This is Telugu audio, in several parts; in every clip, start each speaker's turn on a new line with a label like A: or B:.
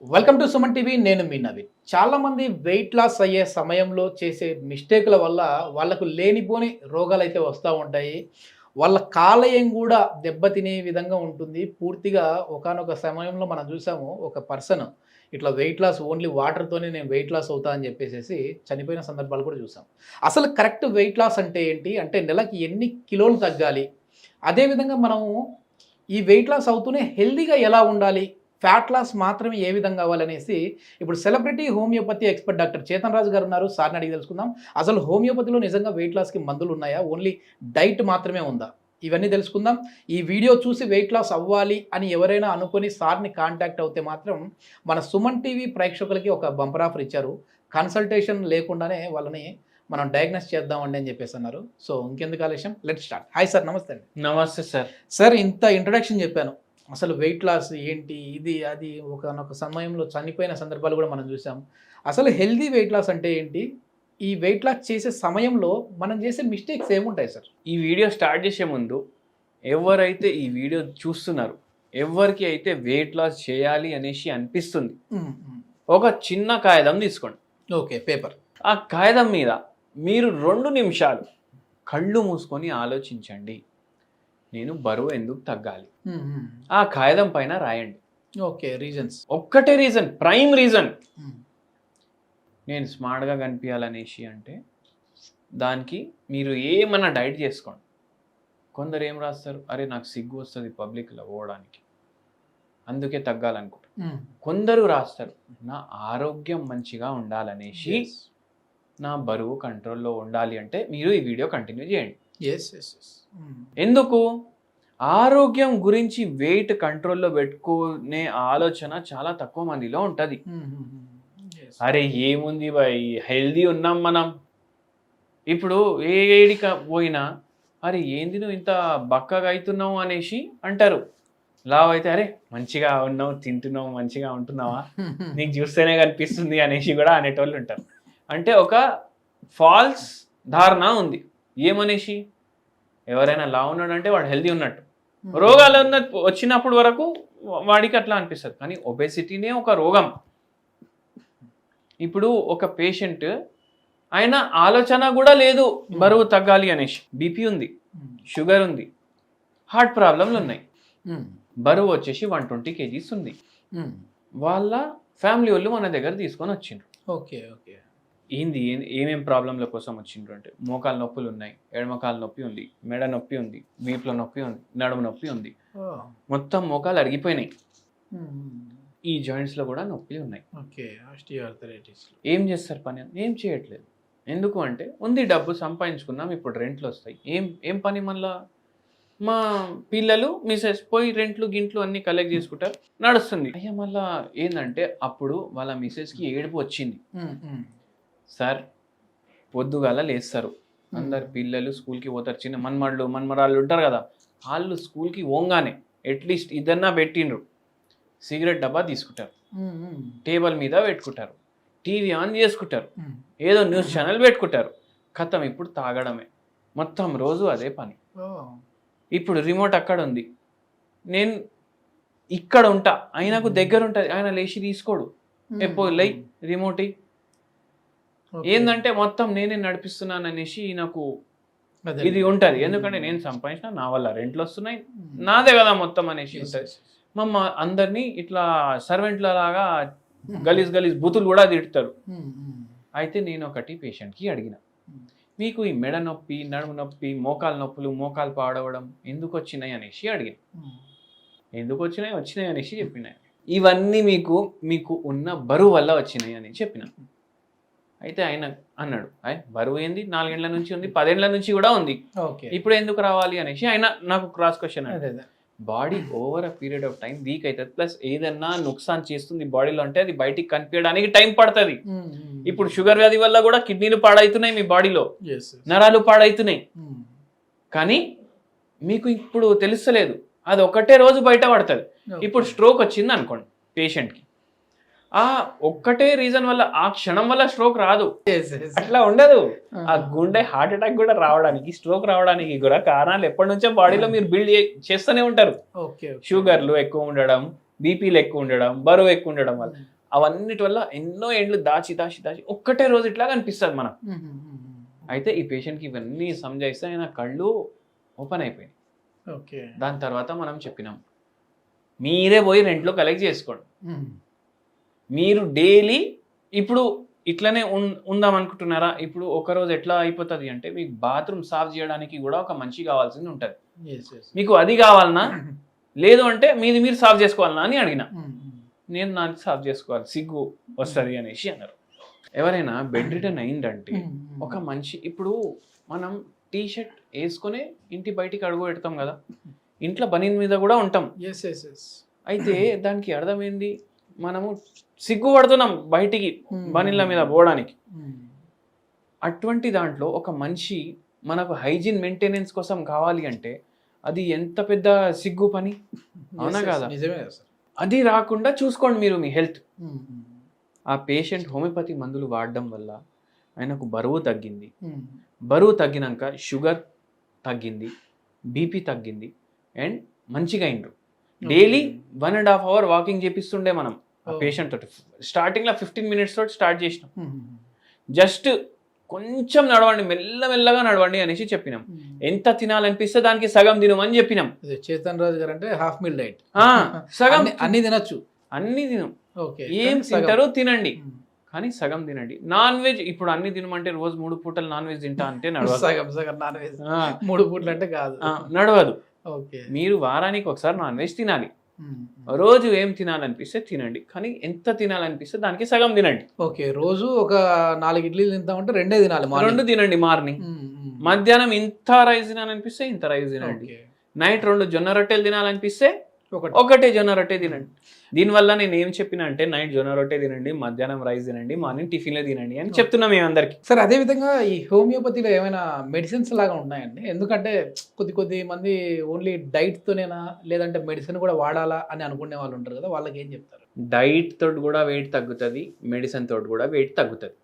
A: Welcome to Suman TV. నేను మీ నవీన్. చాలా మంది వెయిట్ లాస్ అయ్యే సమయంలో చేసే మిస్టేక్ల వల్ల వాళ్ళకు లేనిపోని రోగాలు అయితే వస్తూ ఉంటాయి. వాళ్ళ కాలేయం కూడా దెబ్బతినే విధంగా ఉంటుంది. పూర్తిగా ఒకానొక సమయంలో మనం చూసాము, ఒక పర్సన్ ఇట్లా వెయిట్ లాస్ ఓన్లీ వాటర్తోనే నేను వెయిట్ లాస్ అవుతా అని చెప్పేసి చనిపోయిన సందర్భాలు కూడా చూసాం. అసలు కరెక్ట్ వెయిట్ లాస్ అంటే ఏంటి, అంటే నెలకి ఎన్ని కిలోలు తగ్గాలి, అదేవిధంగా మనము ఈ వెయిట్ లాస్ అవుతూనే హెల్దీగా ఎలా ఉండాలి, ఫ్యాట్ లాస్ మాత్రమే ఏ విధంగా అవ్వాలనేసి ఇప్పుడు celebrity homeopathy expert doctor Chetan Raju garu ఉన్నారు. సార్ని అడిగి తెలుసుకుందాం. అసలు హోమియోపతిలో నిజంగా వెయిట్ లాస్కి మందులు ఉన్నాయా, ఓన్లీ డైట్ మాత్రమే ఉందా, ఇవన్నీ తెలుసుకుందాం. ఈ వీడియో చూసి వెయిట్ లాస్ అవ్వాలి అని ఎవరైనా అనుకొని సార్ని కాంటాక్ట్ అవుతే మాత్రం మన సుమన్ టీవీ ప్రేక్షకులకి ఒక బంపర్ ఆఫర్ ఇచ్చారు. కన్సల్టేషన్ లేకుండానే వాళ్ళని మనం డయాగ్నోస్ చేద్దామండి అని చెప్పేసి అన్నారు. సో ఇంకెందుకు ఆలస్యం, లెట్ స్టార్ట్. హాయ్ సార్, నమస్తే అండి.
B: నమస్తే సార్.
A: సార్, ఇంత ఇంట్రడక్షన్ చెప్పాను, అసలు వెయిట్ లాస్ ఏంటి, ఇది అది ఒకనొక సమయంలో చనిపోయిన సందర్భాలు కూడా మనం చూసాం. అసలు హెల్దీ వెయిట్ లాస్ అంటే ఏంటి, ఈ వెయిట్ లాస్ చేసే సమయంలో మనం చేసే మిస్టేక్స్ ఏముంటాయి సార్?
B: ఈ వీడియో స్టార్ట్ చేసే ముందు ఎవరైతే ఈ వీడియో చూస్తున్నారు, ఎవరికి అయితే వెయిట్ లాస్ చేయాలి అనేసి అనిపిస్తుంది, ఒక చిన్న కాగితం తీసుకోండి.
A: Okay, paper.
B: ఆ కాగితం మీద మీరు 2 నిమిషాలు కళ్ళు మూసుకొని ఆలోచించండి, నేను బరువు ఎందుకు తగ్గాలి. ఆ కాగితం పైన రాయండి.
A: Okay, reasons.
B: ఒక్కటే రీజన్, ప్రైమ్ రీజన్, నేను స్మార్ట్గా కనిపించాలనేసి. అంటే దానికి మీరు ఏమన్నా డైట్ చేసుకోండి. కొందరు ఏం రాస్తారు, అరే నాకు సిగ్గు వస్తుంది పబ్లిక్లో పోవడానికి, అందుకే తగ్గాలనుకుంటారు. కొందరు రాస్తారు, నా ఆరోగ్యం మంచిగా ఉండాలనేసి, నా బరువు కంట్రోల్లో ఉండాలి. అంటే మీరు ఈ వీడియో కంటిన్యూ చేయండి. ఎందుకు? ఆరోగ్యం గురించి వెయిట్ కంట్రోల్లో పెట్టుకునే ఆలోచన చాలా తక్కువ మందిలో ఉంటుంది. అరే ఏముంది బాయ్, హెల్దీ ఉన్నాం మనం. ఇప్పుడు ఏడిక పోయినా అరే ఏంది నువ్వు ఇంత బక్కగా అవుతున్నావు అనేసి అంటారు. లావు అయితే అరే మంచిగా ఉన్నావు, తింటున్నావు, మంచిగా ఉంటున్నావా, నీకు చూస్తేనే కనిపిస్తుంది అనేసి కూడా అనేటోళ్ళు ఉంటారు. అంటే ఒక ఫాల్స్ ధారణ ఉంది. ఏమనేసి, ఎవరైనా లావు ఉన్నాడు అంటే వాడు హెల్దీ ఉన్నట్టు, రోగాలు వచ్చినప్పుడు వరకు వాడికి అట్లా అనిపిస్తుంది. కానీ ఒబేసిటీనే ఒక రోగం. ఇప్పుడు ఒక పేషెంట్, ఆయన ఆలోచన కూడా లేదు బరువు తగ్గాలి అనేసి, బీపీ ఉంది, షుగర్ ఉంది, హార్ట్ ప్రాబ్లంలు ఉన్నాయి, బరువు వచ్చేసి 120 kgs ఉంది. వాళ్ళ ఫ్యామిలీ వాళ్ళు మన దగ్గర తీసుకొని వచ్చిండ్రు.
A: ఓకే ఓకే,
B: ఏంది ఏమేం ప్రాబ్లంల కోసం వచ్చిండ్రు అంటే, మోకాలు నొప్పులు ఉన్నాయి, ఎడమకాలు నొప్పి ఉంది, మెడ నొప్పి ఉంది, వీపులో నొప్పి ఉంది, నడుము నొప్పి ఉంది, మొత్తం మోకాలు అరిగిపోయినాయి, ఈ జాయింట్స్లో కూడా నొప్పులు ఉన్నాయి.
A: Okay, osteoarthritis.
B: ఏం చేస్తారు పని? ఏం చేయట్లేదు. ఎందుకు అంటే, ఉంది డబ్బు సంపాదించుకున్నాం, ఇప్పుడు రెంట్లు వస్తాయి, ఏం పని మళ్ళా, మా పిల్లలు మిసెస్ పోయి రెంట్లు గింట్లు అన్ని కలెక్ట్ చేసుకుంటారు, నడుస్తుంది. అయ్యా మళ్ళా ఏంటంటే, అప్పుడు వాళ్ళ మిసెస్కి ఏడుపు వచ్చింది. సార్ పొద్దుగాల లేస్తారు, అందరు పిల్లలు స్కూల్కి పోతారు, చిన్న మన్మరాళ్ళు ఉంటారు కదా, వాళ్ళు స్కూల్కి పోగానే అట్లీస్ట్ ఇదన్నా పెట్టిండ్రు, సిగరెట్ డబ్బా తీసుకుంటారు, టేబుల్ మీద పెట్టుకుంటారు, టీవీ ఆన్ చేసుకుంటారు, ఏదో న్యూస్ ఛానల్ పెట్టుకుంటారు, ఖతం ఇప్పుడు తాగడమే, మొత్తం రోజు అదే పని. ఇప్పుడు రిమోట్ అక్కడ ఉంది, నేను ఇక్కడ ఉంటా, ఆయనకు దగ్గర ఉంటుంది, ఆయన లేచి తీసుకోడు, ఎప్పుడు లై రిమోట్ ఏంటంటే మొత్తం నేనే నడిపిస్తున్నాను అనేసి నాకు ఇది ఉంటుంది. ఎందుకంటే నేను సంపాదించిన, నా వల్ల రెంట్లు వస్తున్నాయి, నాదే కదా మొత్తం అనేసి ఉంటుంది. మమ్మ అందరినీ ఇట్లా సర్వెంట్ల లాగా గలీజ్ బూతులు కూడా తిడతారు. అయితే నేను ఒకటి పేషెంట్కి అడిగిన, మీకు ఈ మెడ నొప్పి, నడుము నొప్పి, మోకాలు నొప్పులు, మోకాలు పాడవడం ఎందుకు వచ్చినాయి అనేసి అడిగిన. ఎందుకు వచ్చినాయి అనేసి చెప్పినాయి. ఇవన్నీ మీకు ఉన్న బరువు వల్ల వచ్చినాయి అని చెప్పిన. అయితే ఆయన అన్నాడు, బరువు ఏంది, 4 ఏళ్ల నుంచి ఉంది, 10 ఏళ్ల నుంచి కూడా ఉంది, ఇప్పుడు ఎందుకు రావాలి అనేసి ఆయన నాకు cross question. Body over a period of time week అవుతుంది, ప్లస్ ఏదన్నా నుక్సాన్ చేస్తుంది బాడీలో అంటే అది బయటికి కనిపించడానికి టైం పడుతుంది. ఇప్పుడు షుగర్ వ్యాధి వల్ల కూడా కిడ్నీలు పాడవుతున్నాయి, మీ బాడీలో నరాలు పాడవుతున్నాయి, కానీ మీకు ఇప్పుడు తెలుస్తలేదు, అది ఒకటే రోజు బయట పడుతుంది. ఇప్పుడు స్ట్రోక్ వచ్చింది అనుకోండి పేషెంట్కి, ఆ ఒక్కటే రీజన్ వల్ల, ఆ క్షణం వల్ల స్ట్రోక్ రాదు, అట్లా ఉండదు. ఆ గుండె హార్ట్ అటాక్ కూడా రావడానికి, స్ట్రోక్ రావడానికి కూడా కారణాలు ఎప్పటి నుంచో బాడీలో మీరు బిల్డ్ చేస్తూనే ఉంటారు. షుగర్లు ఎక్కువ ఉండడం, బీపీలు ఎక్కువ ఉండడం, బరువు ఎక్కువ ఉండడం వల్ల, అవన్నిటి వల్ల ఎన్నో ఏండ్లు దాచి దాచి దాచి ఒక్కటే రోజు ఇట్లా కనిపిస్తుంది మనకు. అయితే ఈ పేషెంట్కి ఇవన్నీ సంజాయిస్తే ఆయన కళ్ళు ఓపెన్ అయిపోయినాయి.
A: ఓకే.
B: దాని తర్వాత మనం చెప్పినాం, మీరే పోయి రెంట్లో కలెక్ట్ చేసుకోండి. మీరు డైలీ ఇప్పుడు ఇట్లనే ఉందాం అనుకుంటున్నారా? ఇప్పుడు ఒక రోజు ఎట్లా అయిపోతుంది అంటే, మీకు బాత్రూమ్ సాఫ్ చేయడానికి కూడా ఒక మనిషి కావాల్సింది ఉంటుంది. మీకు అది కావాలన్నా, లేదు అంటే మీది మీరు సాఫ్ చేసుకోవాలన్నా అని అడిగిన. నేను నాకు సాఫ్ చేసుకోవాలి, సిగ్గు వస్తుంది అనేసి అన్నారు. ఎవరైనా బెడ్ రిటర్న్ అయిందంటే ఒక మనిషి, ఇప్పుడు మనం టీ షర్ట్ వేసుకునే ఇంటి బయటికి అడుగు పెడతాం కదా, ఇంట్లో బనీన్ మీద కూడా ఉంటాం. అయితే దానికి అర్థమైంది, మనము సిగ్గుపడుతున్నాం బయటికి బనీన్ల మీద పోవడానికి. అటువంటి దాంట్లో ఒక మనిషి మనకు హైజీన్ మెయింటెనెన్స్ కోసం కావాలి అంటే అది ఎంత పెద్ద సిగ్గు పని, అవునా కదా? అది రాకుండా చూసుకోండి మీరు మీ హెల్త్. ఆ పేషెంట్ హోమియోపతి మందులు వాడడం వల్ల ఆయనకు బరువు తగ్గింది. బరువు తగ్గినాక షుగర్ తగ్గింది, బీపీ తగ్గింది, అండ్ మంచిగా అయిండ్రు. డైలీ 1.5 hour వాకింగ్ చేపిస్తుండే మనం ఆ పేషెంట్ తోటి. స్టార్టింగ్లో 15 minutes తోటి స్టార్ట్ చేసినాం. జస్ట్ కొంచెం నడవండి, మెల్లమెల్లగా నడవండి అనేసి చెప్పినాం. ఎంత తినాలనిపిస్తే దానికి సగం తినమని చెప్పినాం.
A: చేతన్ రాజు గారు అంటే హాఫ్ మీల్ డైట్,
B: సగం
A: అన్ని తినొచ్చు,
B: అన్ని తినం, ఏం తింటారో తినండి, కానీ సగం తినండి. నాన్ వెజ్ ఇప్పుడు అన్ని తినమంటే రోజు 3 పూటలు నాన్ వెజ్ తింటా అంటే నడవదు.
A: సగం నాన్ వెజ్ 3 పూటలు అంటే కాదు,
B: నడవదు. మీరు వారానికి ఒకసారి నాన్ వెజ్ తినాలి. రోజు ఏం తినాలనిపిస్తే తినండి, కానీ ఎంత తినాలనిపిస్తే దానికి సగం తినండి.
A: ఓకే. రోజు ఒక 4 ఇడ్లీలు తింటామంటే 2 తినాలి,
B: 2 తినండి మార్నింగ్. మధ్యాహ్నం ఇంత రైస్ తినాలనిపిస్తే ఇంత రైస్ తినండి. నైట్ 2 జొన్న రొట్టెలు తినాలనిపిస్తే ఒకటే జొన్న రొట్టె తినండి. దీనివల్ల నేను ఏం చెప్పిన అంటే, నైట్ జొన్న రొట్టె తినండి, మధ్యాహ్నం రైస్ తినండి, మార్నింగ్ టిఫిన్లో తినండి అని చెప్తున్నాం మేమందరికి.
A: సార్, అదేవిధంగా ఈ హోమియోపతిలో ఏమైనా మెడిసిన్స్ లాగా ఉన్నాయండి? ఎందుకంటే కొద్ది మంది ఓన్లీ డైట్తోనేనా, లేదంటే మెడిసిన్ కూడా వాడాలా అని అనుకునే వాళ్ళు ఉంటారు కదా, వాళ్ళకి ఏం చెప్తారు?
B: డైట్ తోటి కూడా వెయిట్ తగ్గుతుంది, మెడిసిన్ తోటి కూడా వెయిట్ తగ్గుతుంది.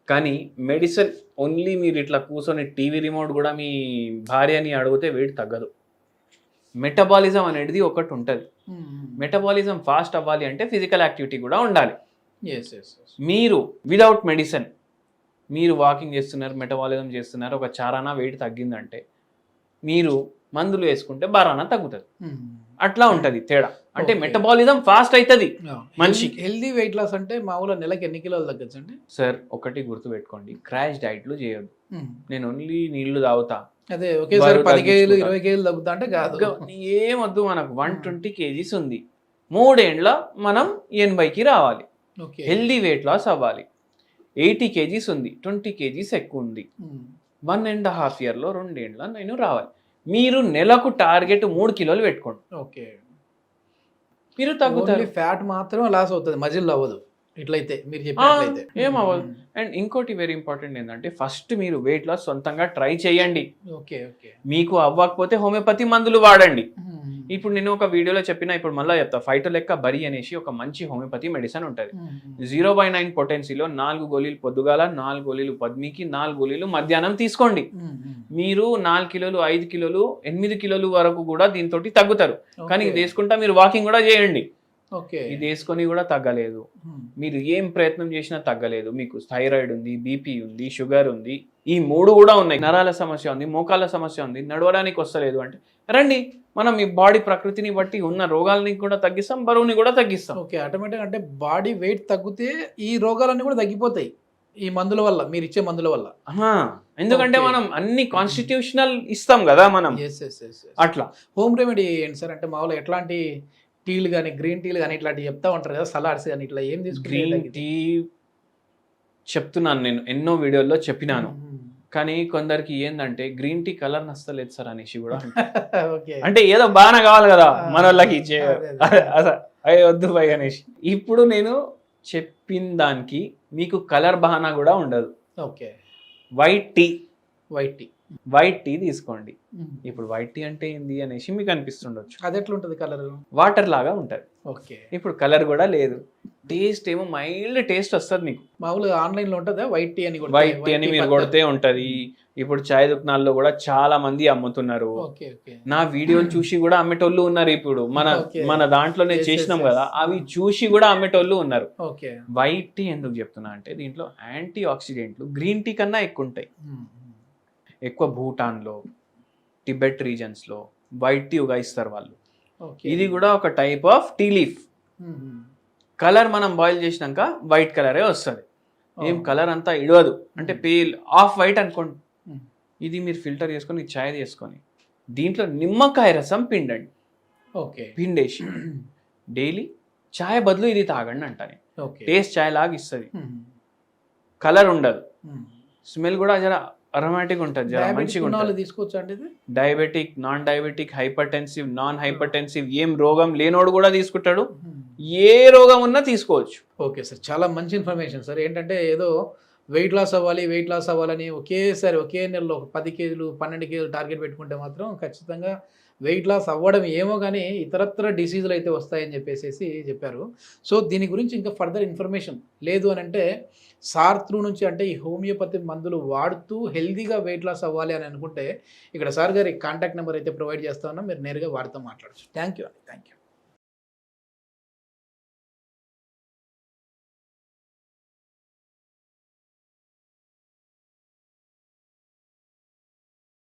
B: కానీ మెడిసిన్ ఓన్లీ మీరు ఇట్లా కూర్చొని టీవీ రిమోట్ కూడా మీ భార్యని అడిగితే వెయిట్ తగ్గదు. మెటబాలిజం అనేది ఒకటి ఉంటుంది. మెటబాలిజం ఫాస్ట్ అవ్వాలి అంటే ఫిజికల్ యాక్టివిటీ కూడా ఉండాలి. మీరు విదౌట్ మెడిసిన్ మీరు వాకింగ్ చేస్తున్నారు, మెటబాలిజం చేస్తున్నారు, ఒక చారానా వెయిట్ తగ్గిందంటే మీరు మందులు వేసుకుంటే బారానా తగ్గుతుంది. అట్లా ఉంటుంది తేడా. అంటే మెటబాలిజం ఫాస్ట్ అవుతుంది మనిషికి.
A: హెల్దీ వెయిట్ లాస్ అంటే మామూలుగా నెలకి ఎన్ని కిలోలు తగ్గచ్చు అండి?
B: సార్, ఒకటి గుర్తుపెట్టుకోండి, క్రాష్ డైట్లు చేయొద్దు. నేను ఓన్లీ నీళ్లు తాగుతా,
A: అదే ఒకేసారి 10 కేజీలు 20 కేజీలు తగ్గుతా అంటే కాదు.
B: ఏమొద్దు, మనకు 120 kgs ఉంది, 3 ఏళ్ళ మనం 80కి రావాలి, హెల్దీ వెయిట్ లాస్ అవ్వాలి. 80 kgs ఉంది, 20 kgs ఎక్కువ ఉంది, 1.5 yearలో 2 ఏళ్ళ నేను రావాలి. మీరు నెలకు టార్గెట్ 3 కిలోలు పెట్టుకోండి.
A: ఓకే.
B: మీరు తగ్గుతారు.
A: ఫ్యాట్ మాత్రమే లాస్ అవుతుంది, మజిల్ అవ్వదు. ఇట్లయితే మీరు చెప్పినట్లయితే
B: ఏం అవ్వదు. అండ్ ఇంకోటి వెరీ ఇంపార్టెంట్ ఏంటంటే, ఫస్ట్ మీరు వెయిట్ లాస్ సొంతంగా ట్రై చేయండి. మీకు అవ్వకపోతే హోమియోపతి మందులు వాడండి. ఇప్పుడు నేను ఒక వీడియోలో చెప్పిన, ఇప్పుడు మళ్ళీ చెప్తా, ఫైటోలెక్క బరి అనేసి ఒక మంచి హోమియోపతి మెడిసిన్ ఉంటుంది. 0.9 పొటెన్సీలో 4 గోళీలు పొద్దుగాల, 4 గోళీలు పద్మికి, 4 గోళీలు మధ్యాహ్నం తీసుకోండి. మీరు 4 కిలోలు 5 కిలోలు 8 కిలోలు వరకు కూడా దీంతో తగ్గుతారు. కానీ ఇది వేసుకుంటా మీరు వాకింగ్ కూడా చేయండి. ఇది వేసుకొని కూడా తగ్గలేదు, మీరు ఏం ప్రయత్నం చేసినా తగ్గలేదు, మీకు థైరాయిడ్ ఉంది, బీపీ ఉంది, షుగర్ ఉంది, ఈ 3 కూడా ఉన్నాయి, నరాల సమస్య ఉంది, మోకాళ్ళ సమస్య ఉంది, నడవడానికి వస్తలేదు అంటే రండి, మనం మీ బాడీ ప్రకృతిని బట్టి ఉన్న రోగాలని కూడా తగ్గిస్తాం, బరువుని కూడా తగ్గిస్తాం.
A: ఓకే. ఆటోమేటిక్ అంటే బాడీ వెయిట్ తగ్గితే ఈ రోగాలన్నీ కూడా తగ్గిపోతాయి ఈ మందుల వల్ల, మీరు ఇచ్చే మందుల వల్ల.
B: ఎందుకంటే మనం అన్ని కాన్స్టిట్యూషనల్ ఇస్తాం కదా మనం. అట్లా
A: హోమ్ రెమెడీ ఏంటి సార్? అంటే మామూలుగా ఎట్లాంటి టీలు కానీ, గ్రీన్ టీలు కానీ ఇట్లాంటివి చెప్తా ఉంటారు కదా, సలాడ్స్ కానీ, ఇట్లా ఏం తీసుకుంటే?
B: గ్రీన్ టీ చెప్తున్నాను, నేను ఎన్నో వీడియోల్లో చెప్పినాను, కానీ కొందరికి ఏంటంటే గ్రీన్ టీ కలర్ నచ్చలేదు సార్ అనేసి కూడా. అంటే ఏదో బాగా కావాలి కదా మన వాళ్ళకి, అయ్యే వద్దు భయ్ అనేసి. ఇప్పుడు నేను చెప్పిన దానికి మీకు కలర్ బహానా కూడా ఉండదు.
A: ఓకే.
B: వైట్ టీ తీసుకోండి. ఇప్పుడు వైట్ టీ అంటే ఏంది అనేసి మీకు అనిపిస్తుండొచ్చు.
A: అది ఎట్లా ఉంటుంది కలర్?
B: వాటర్ లాగా ఉంటది.
A: ఓకే.
B: ఇప్పుడు కలర్ కూడా లేదు, టేస్ట్ ఏమో మైల్డ్ టేస్ట్ వస్తుంది మీకు.
A: మామూలుగా ఆన్లైన్ లో ఉంటుందా వైట్ టీ అని
B: వైట్ టీ అని మీరు కొడితే ఉంటది. ఇప్పుడు చాయ్ దుకాణాల్లో కూడా చాలా మంది అమ్ముతున్నారు. నా వీడియోలు చూసి కూడా అమ్మేటోళ్ళు ఉన్నారు. ఇప్పుడు మన దాంట్లోనే చేసినాం కదా, అవి చూసి కూడా అమ్మేటోళ్ళు ఉన్నారు. వైట్ టీ ఎందుకు చెప్తున్నా అంటే దీంట్లో యాంటీ ఆక్సిడెంట్లు గ్రీన్ టీ కన్నా ఎక్కువ ఉంటాయి. ఎక్కువ భూటాన్లో, టిబెట్ రీజన్స్లో వైట్ టీ ఉగాయిస్తారు వాళ్ళు. ఇది కూడా ఒక type of tea leaf. Colour మనం బాయిల్ చేసినాక వైట్ కలరే వస్తుంది. ఏం కలర్ అంతా ఇడవదు, అంటే పేల్ ఆఫ్ వైట్ అనుకోండి. ఇది మీరు ఫిల్టర్ చేసుకొని చాయ్ చేసుకొని దీంట్లో నిమ్మకాయ రసం పిండండి. పిండేసి డైలీ చాయ్ బదులు ఇది తాగండి అంటాను. టేస్ట్ చాయ్ లాగా ఇస్తుంది, కలర్ ఉండదు, స్మెల్ కూడా జర అరోమాటిక్ ఉంటుంది, జర మంచిగా ఉంటుంది. Diabetic, non diabetic, hyper tensive, non hyper tensive, ఏం రోగం లేనోడు కూడా తీసుకుంటాడు, ఏ రోగం ఉన్నా తీసుకోవచ్చు.
A: ఓకే సార్, చాలా మంచి ఇన్ఫర్మేషన్ సార్. ఏంటంటే ఏదో వెయిట్ లాస్ అవ్వాలని ఒకేసారి ఒకే నెలలో ఒక 10 కేజీలు 12 కేజీలు టార్గెట్ పెట్టుకుంటే మాత్రం ఖచ్చితంగా వెయిట్ లాస్ అవ్వడం ఏమో కానీ ఇతరత్ర డిసీజులు అయితే వస్తాయని చెప్పేసి చెప్పారు. సో దీని గురించి ఇంకా ఫర్దర్ ఇన్ఫర్మేషన్ లేదు అని అంటే సార్ త్రూ నుంచి, అంటే ఈ హోమియోపతి మందులు వాడుతూ హెల్దీగా వెయిట్ లాస్ అవ్వాలి అని అనుకుంటే ఇక్కడ సార్ గారి కాంటాక్ట్ నెంబర్ అయితే ప్రొవైడ్ చేస్తా ఉన్నాం, మీరు నేరుగా వారితో మాట్లాడచ్చు. Thank you.